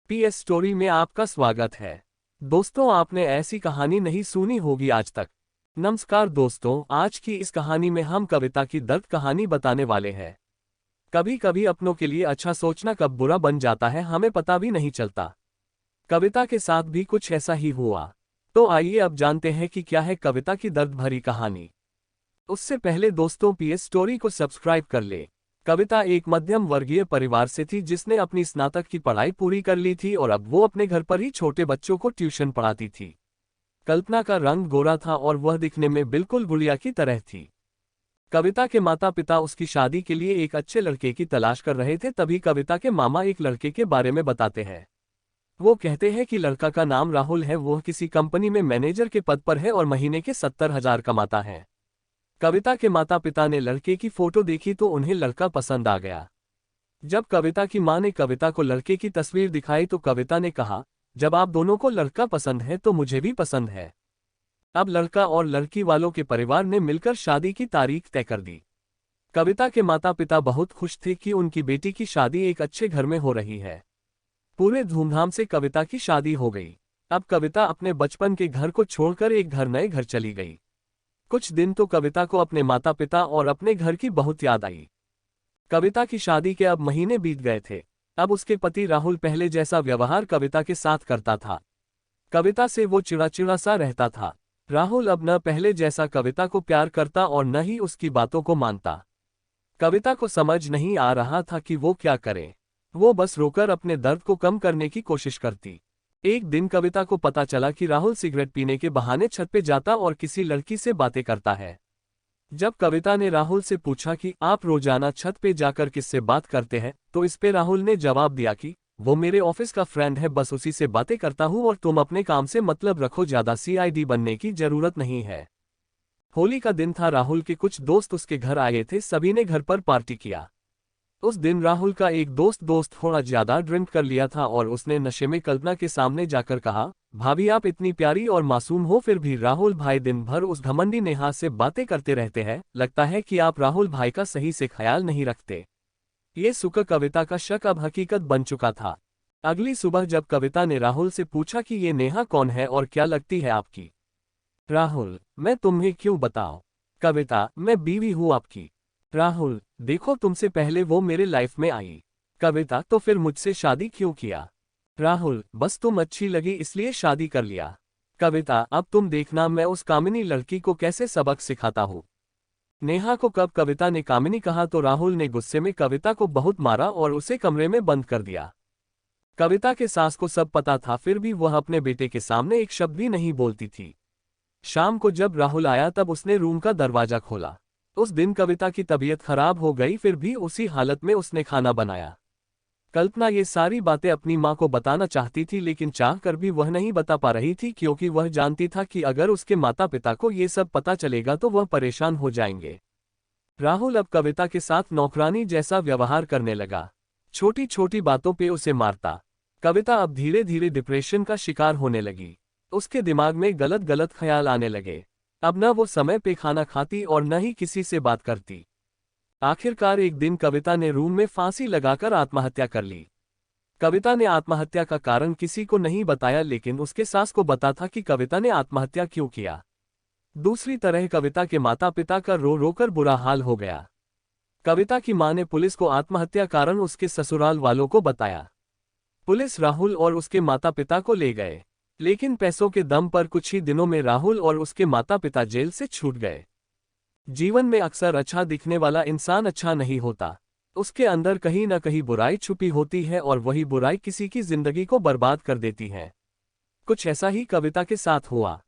PS story में आपका स्वागत है। दोस्तों, आपने ऐसी कहानी नहीं सुनी होगी आज तक। नमस्कार दोस्तों, आज की इस कहानी में हम कविता की दर्द कहानी बताने वाले हैं। कभी कभी अपनों के लिए अच्छा सोचना कब बुरा बन जाता है हमें पता भी नहीं चलता। कविता के साथ भी कुछ ऐसा ही हुआ। तो आइए अब जानते हैं कि क्या है कविता की दर्द भरी कहानी। उससे पहले दोस्तों, पीएस स्टोरी को सब्सक्राइब कर ले। कविता एक मध्यम वर्गीय परिवार से थी जिसने अपनी स्नातक की पढ़ाई पूरी कर ली थी और अब वो अपने घर पर ही छोटे बच्चों को ट्यूशन पढ़ाती थी। कल्पना का रंग गोरा था और वह दिखने में बिल्कुल गुड़िया की तरह थी। कविता के माता पिता उसकी शादी के लिए एक अच्छे लड़के की तलाश कर रहे थे। तभी कविता के मामा एक लड़के के बारे में बताते हैं। वो कहते हैं कि लड़का का नाम राहुल है, वह किसी कंपनी में मैनेजर के पद पर है और महीने के 70,000 कमाता है। कविता के माता पिता ने लड़के की फोटो देखी तो उन्हें लड़का पसंद आ गया। जब कविता की मां ने कविता को लड़के की तस्वीर दिखाई तो कविता ने कहा, जब आप दोनों को लड़का पसंद है तो मुझे भी पसंद है। अब लड़का और लड़की वालों के परिवार ने मिलकर शादी की तारीख तय कर दी। कविता के माता पिता बहुत खुश थे कि उनकी बेटी की शादी एक अच्छे घर में हो रही है। पूरे धूमधाम से कविता की शादी हो गई। अब कविता अपने बचपन के घर को छोड़कर एक नए घर चली गई। कुछ दिन तो कविता को अपने माता पिता और अपने घर की बहुत याद आई। कविता की शादी के अब महीने बीत गए थे। अब उसके पति राहुल पहले जैसा व्यवहार कविता के साथ करता था। कविता से वो चिड़चिड़ा सा रहता था। राहुल अब न पहले जैसा कविता को प्यार करता और न ही उसकी बातों को मानता। कविता को समझ नहीं आ रहा था कि वो क्या करे। वो बस रोकर अपने दर्द को कम करने की कोशिश करती। एक दिन कविता को पता चला कि राहुल सिगरेट पीने के बहाने छत पे जाता और किसी लड़की से बातें करता है। जब कविता ने राहुल से पूछा कि आप रोजाना छत पे जाकर किससे बात करते हैं, तो इस पे राहुल ने जवाब दिया कि वो मेरे ऑफिस का फ्रेंड है, बस उसी से बातें करता हूँ और तुम अपने काम से मतलब रखो, ज्यादा सीआईडी बनने की जरूरत नहीं है। होली का दिन था। राहुल के कुछ दोस्त उसके घर आए थे। सभी ने घर पर पार्टी किया। उस दिन राहुल का एक दोस्त थोड़ा ज्यादा ड्रिंक कर लिया था और उसने नशे में कल्पना के सामने जाकर कहा, भाभी आप इतनी प्यारी और मासूम हो, फिर भी राहुल भाई दिन भर उस घमंडी नेहा से बातें करते रहते हैं। लगता है कि आप राहुल भाई का सही से ख्याल नहीं रखते। ये सुनकर कविता का शक अब हकीकत बन चुका था। अगली सुबह जब कविता ने राहुल से पूछा कि ये नेहा कौन है और क्या लगती है आपकी। राहुल, मैं तुम्हें क्यों बताऊं। कविता, मैं बीवी हूं आपकी। राहुल, देखो तुमसे पहले वो मेरे लाइफ में आई। कविता, तो फिर मुझसे शादी क्यों किया। राहुल, बस तुम अच्छी लगी इसलिए शादी कर लिया। कविता, अब तुम देखना मैं उस कामिनी लड़की को कैसे सबक सिखाता हूँ। नेहा को कब कविता ने कामिनी कहा तो राहुल ने गुस्से में कविता को बहुत मारा और उसे कमरे में बंद कर दिया। कविता के सास को सब पता था, फिर भी वह अपने बेटे के सामने एक शब्द भी नहीं बोलती थी। शाम को जब राहुल आया तब उसने रूम का दरवाजा खोला। उस दिन कविता की तबीयत खराब हो गई, फिर भी उसी हालत में उसने खाना बनाया। कल्पना ये सारी बातें अपनी मां को बताना चाहती थी, लेकिन चाहकर भी वह नहीं बता पा रही थी क्योंकि वह जानती था कि अगर उसके माता पिता को ये सब पता चलेगा तो वह परेशान हो जाएंगे। राहुल अब कविता के साथ नौकरानी जैसा व्यवहार करने लगा। छोटी छोटी बातों पे उसे मारता। कविता अब धीरे धीरे डिप्रेशन का शिकार होने लगी। उसके दिमाग में गलत गलत ख्याल आने लगे। अब न वो समय पे खाना खाती और न ही किसी से बात करती। आखिरकार एक दिन कविता ने रूम में फांसी लगाकर आत्महत्या कर ली। कविता ने आत्महत्या का कारण किसी को नहीं बताया, लेकिन उसके सास को पता था कि कविता ने आत्महत्या क्यों किया। दूसरी तरह कविता के माता पिता का रो रो कर बुरा हाल हो गया। कविता की मां ने पुलिस को आत्महत्या कारण उसके ससुराल वालों को बताया। पुलिस राहुल और उसके माता पिता को ले गए, लेकिन पैसों के दम पर कुछ ही दिनों में राहुल और उसके माता पिता जेल से छूट गए। जीवन में अक्सर अच्छा दिखने वाला इंसान अच्छा नहीं होता। उसके अंदर कहीं न कहीं बुराई छुपी होती है और वही बुराई किसी की जिंदगी को बर्बाद कर देती है। कुछ ऐसा ही कविता के साथ हुआ।